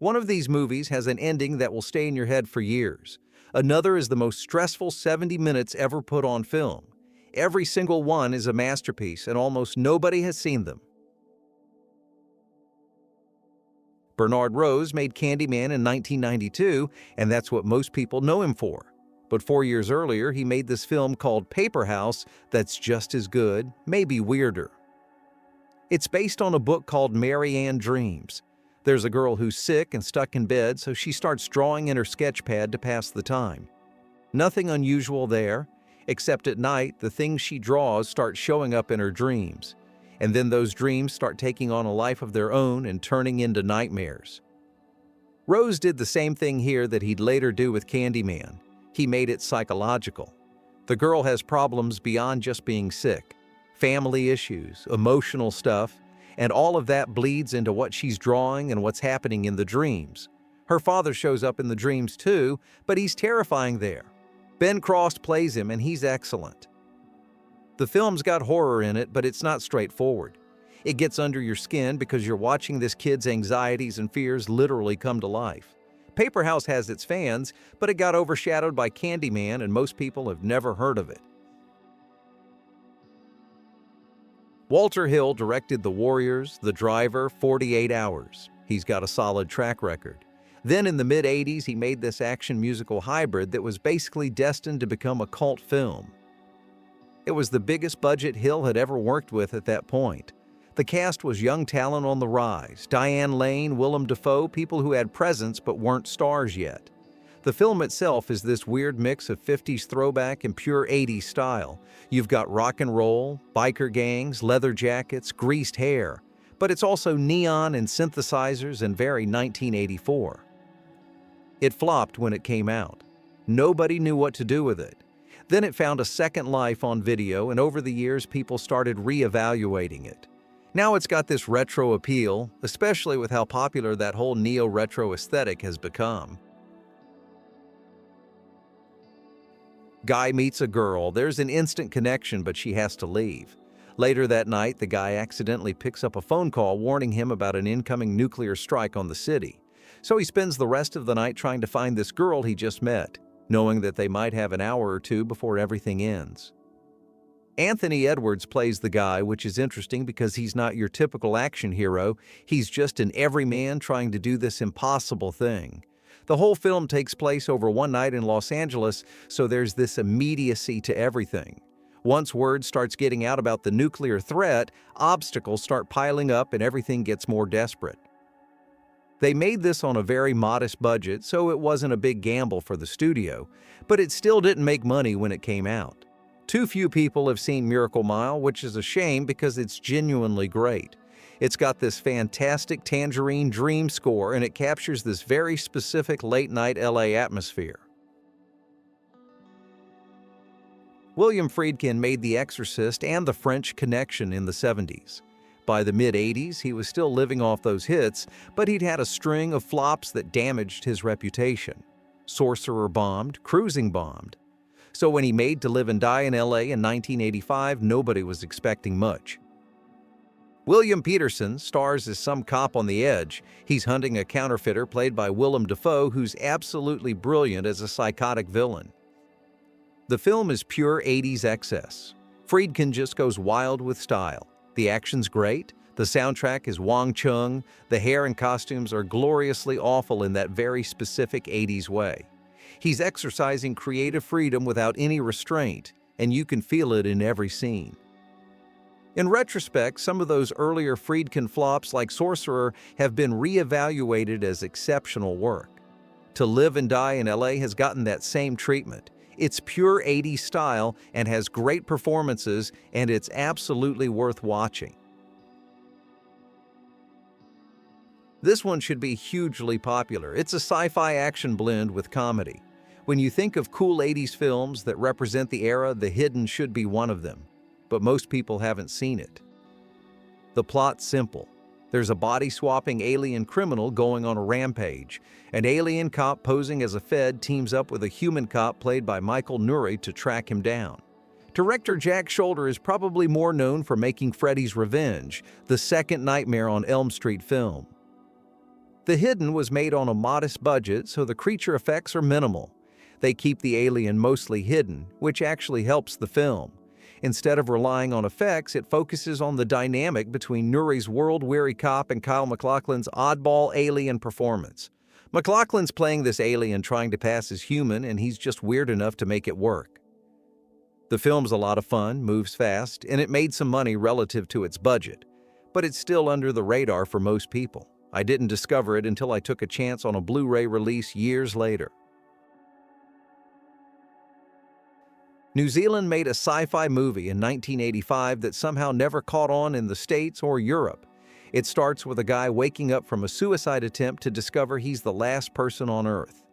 One of these movies has an ending that will stay in your head for years. Another is the most stressful 70 minutes ever put on film. Every single one is a masterpiece, and almost nobody has seen them. Bernard Rose made Candyman in 1992, and that's what most people know him for. But 4 years earlier, he made this film called Paperhouse that's just as good, maybe weirder. It's based on a book called Mary Ann Dreams. There's a girl who's sick and stuck in bed, so she starts drawing in her sketch pad to pass the time. Nothing unusual there, except at night, the things she draws start showing up in her dreams. And then those dreams start taking on a life of their own and turning into nightmares. Rose did the same thing here that he'd later do with Candyman. He made it psychological. The girl has problems beyond just being sick. Family issues, emotional stuff, and all of that bleeds into what she's drawing and what's happening in the dreams. Her father shows up in the dreams too, but he's terrifying there. Ben Cross plays him and he's excellent. The film's got horror in it, but it's not straightforward. It gets under your skin because you're watching this kid's anxieties and fears literally come to life. Paperhouse has its fans, but it got overshadowed by Candyman and most people have never heard of it. Walter Hill directed The Warriors, The Driver, 48 Hours. He's got a solid track record. Then in the mid-'80s, he made this action musical hybrid that was basically destined to become a cult film. It was the biggest budget Hill had ever worked with at that point. The cast was young talent on the rise: Diane Lane, Willem Dafoe, people who had presence but weren't stars yet. The film itself is this weird mix of 50s throwback and pure 80s style. You've got rock and roll, biker gangs, leather jackets, greased hair, but it's also neon and synthesizers and very 1984. It flopped when it came out. Nobody knew what to do with it. Then it found a second life on video, and over the years people started re-evaluating it. Now it's got this retro appeal, especially with how popular that whole neo-retro aesthetic has become. Guy meets a girl. There's an instant connection, but she has to leave. Later that night, the guy accidentally picks up a phone call warning him about an incoming nuclear strike on the city. So he spends the rest of the night trying to find this girl he just met, knowing that they might have an hour or two before everything ends. Anthony Edwards plays the guy, which is interesting because he's not your typical action hero. He's just an everyman trying to do this impossible thing. The whole film takes place over one night in Los Angeles, so there's this immediacy to everything. Once word starts getting out about the nuclear threat, obstacles start piling up and everything gets more desperate. They made this on a very modest budget, so it wasn't a big gamble for the studio, but it still didn't make money when it came out. Too few people have seen Miracle Mile, which is a shame because it's genuinely great. It's got this fantastic Tangerine Dream score, and it captures this very specific late-night LA atmosphere. William Friedkin made The Exorcist and The French Connection in the 70s. By the mid-'80s, he was still living off those hits, but he'd had a string of flops that damaged his reputation. Sorcerer bombed, Cruising bombed. So when he made To Live and Die in LA in 1985, nobody was expecting much. William Peterson stars as some cop on the edge. He's hunting a counterfeiter played by Willem Dafoe, who's absolutely brilliant as a psychotic villain. The film is pure 80s excess. Friedkin just goes wild with style. The action's great, the soundtrack is Wang Chung, the hair and costumes are gloriously awful in that very specific 80s way. He's exercising creative freedom without any restraint, and you can feel it in every scene. In retrospect, some of those earlier Friedkin flops like Sorcerer have been re-evaluated as exceptional work. To Live and Die in LA has gotten that same treatment. It's pure 80s style and has great performances, and it's absolutely worth watching. This one should be hugely popular. It's a sci-fi action blend with comedy. When you think of cool 80s films that represent the era, The Hidden should be one of them, but most people haven't seen it. The plot's simple. There's a body-swapping alien criminal going on a rampage. An alien cop posing as a Fed teams up with a human cop played by Michael Nouri to track him down. Director Jack Shoulder is probably more known for making Freddy's Revenge, the second Nightmare on Elm Street film. The Hidden was made on a modest budget, so the creature effects are minimal. They keep the alien mostly hidden, which actually helps the film. Instead of relying on effects, it focuses on the dynamic between Nuri's world-weary cop and Kyle MacLachlan's oddball alien performance. MacLachlan's playing this alien trying to pass as human, and he's just weird enough to make it work. The film's a lot of fun, moves fast, and it made some money relative to its budget. But it's still under the radar for most people. I didn't discover it until I took a chance on a Blu-ray release years later. New Zealand made a sci-fi movie in 1985 that somehow never caught on in the States or Europe. It starts with a guy waking up from a suicide attempt to discover he's the last person on Earth.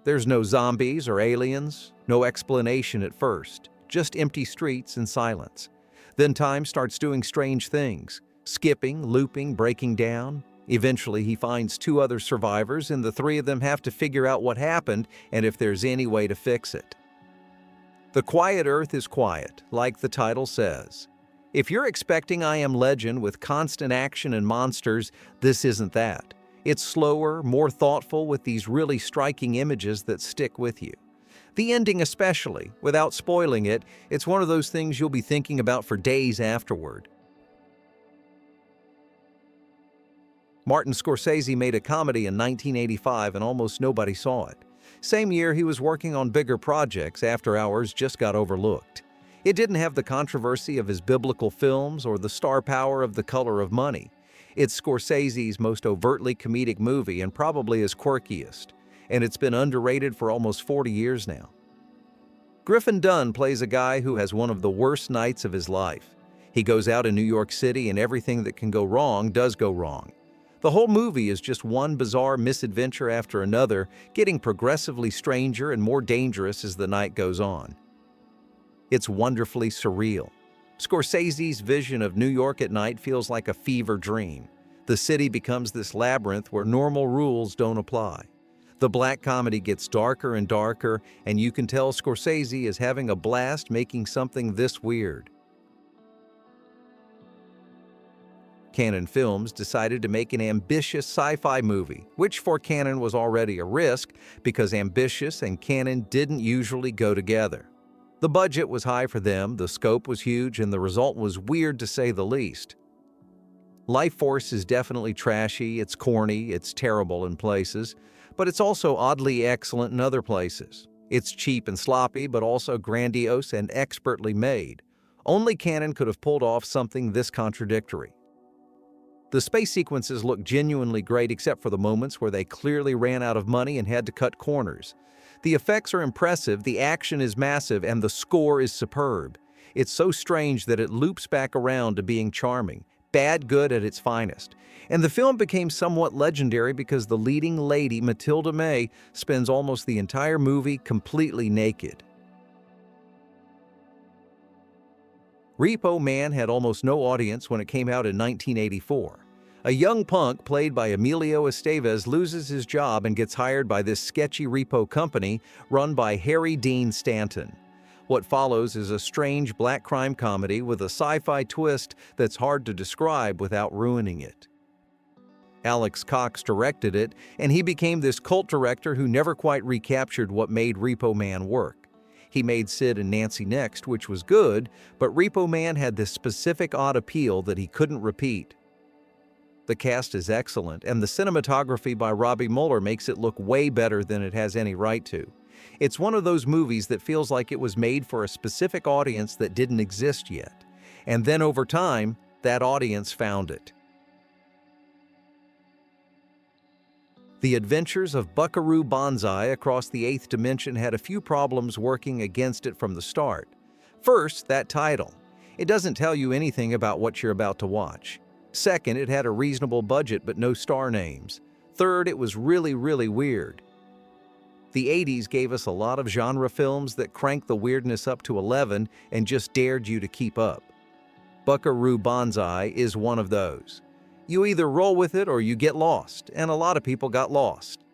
There's no zombies or aliens, no explanation at first, just empty streets and silence. Then time starts doing strange things, skipping, looping, breaking down. Eventually he finds two other survivors, and the three of them have to figure out what happened and if there's any way to fix it. The quiet Earth is quiet, like the title says. If you're expecting I Am Legend with constant action and monsters, this isn't that. It's slower, more thoughtful, with these really striking images that stick with you. The ending especially, without spoiling it, it's one of those things you'll be thinking about for days afterward. Martin Scorsese made a comedy in 1985 and almost nobody saw it. Same year he was working on bigger projects, After Hours just got overlooked. It didn't have the controversy of his biblical films or the star power of The Color of Money. It's Scorsese's most overtly comedic movie and probably his quirkiest, and it's been underrated for almost 40 years now. Griffin Dunne plays a guy who has one of the worst nights of his life. He goes out in New York City and everything that can go wrong does go wrong. The whole movie is just one bizarre misadventure after another, getting progressively stranger and more dangerous as the night goes on. It's wonderfully surreal. Scorsese's vision of New York at night feels like a fever dream. The city becomes this labyrinth where normal rules don't apply. The black comedy gets darker and darker, and you can tell Scorsese is having a blast making something this weird. Cannon Films decided to make an ambitious sci-fi movie, which for Cannon was already a risk because ambitious and Cannon didn't usually go together. The budget was high for them, the scope was huge, and the result was weird to say the least. Lifeforce is definitely trashy, it's corny, it's terrible in places, but it's also oddly excellent in other places. It's cheap and sloppy, but also grandiose and expertly made. Only Cannon could have pulled off something this contradictory. The space sequences look genuinely great except for the moments where they clearly ran out of money and had to cut corners. The effects are impressive, the action is massive, and the score is superb. It's so strange that it loops back around to being charming, bad good at its finest. And the film became somewhat legendary because the leading lady, Matilda May, spends almost the entire movie completely naked. Repo Man had almost no audience when it came out in 1984. A young punk played by Emilio Estevez loses his job and gets hired by this sketchy repo company run by Harry Dean Stanton. What follows is a strange black crime comedy with a sci-fi twist that's hard to describe without ruining it. Alex Cox directed it, and he became this cult director who never quite recaptured what made Repo Man work. He made Sid and Nancy Next, which was good, but Repo Man had this specific odd appeal that he couldn't repeat. The cast is excellent, and the cinematography by Robbie Mueller makes it look way better than it has any right to. It's one of those movies that feels like it was made for a specific audience that didn't exist yet. And then over time, that audience found it. The Adventures of Buckaroo Banzai across the 8th dimension had a few problems working against it from the start. First, that title. It doesn't tell you anything about what you're about to watch. Second, it had a reasonable budget but no star names. Third, it was really weird. The 80s gave us a lot of genre films that cranked the weirdness up to 11 and just dared you to keep up. Buckaroo Banzai is one of those. You either roll with it or you get lost, and a lot of people got lost.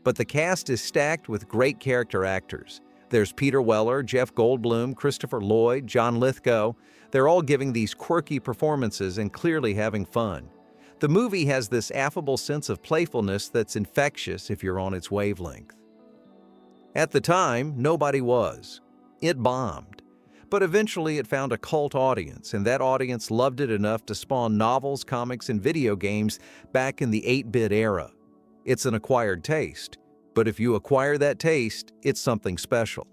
But the cast is stacked with great character actors. There's Peter Weller, Jeff Goldblum, Christopher Lloyd, John Lithgow. They're all giving these quirky performances and clearly having fun. The movie has this affable sense of playfulness that's infectious if you're on its wavelength. At the time, nobody was. It bombed. But eventually it found a cult audience, and that audience loved it enough to spawn novels, comics, and video games back in the 8-bit era. It's an acquired taste, but if you acquire that taste, it's something special.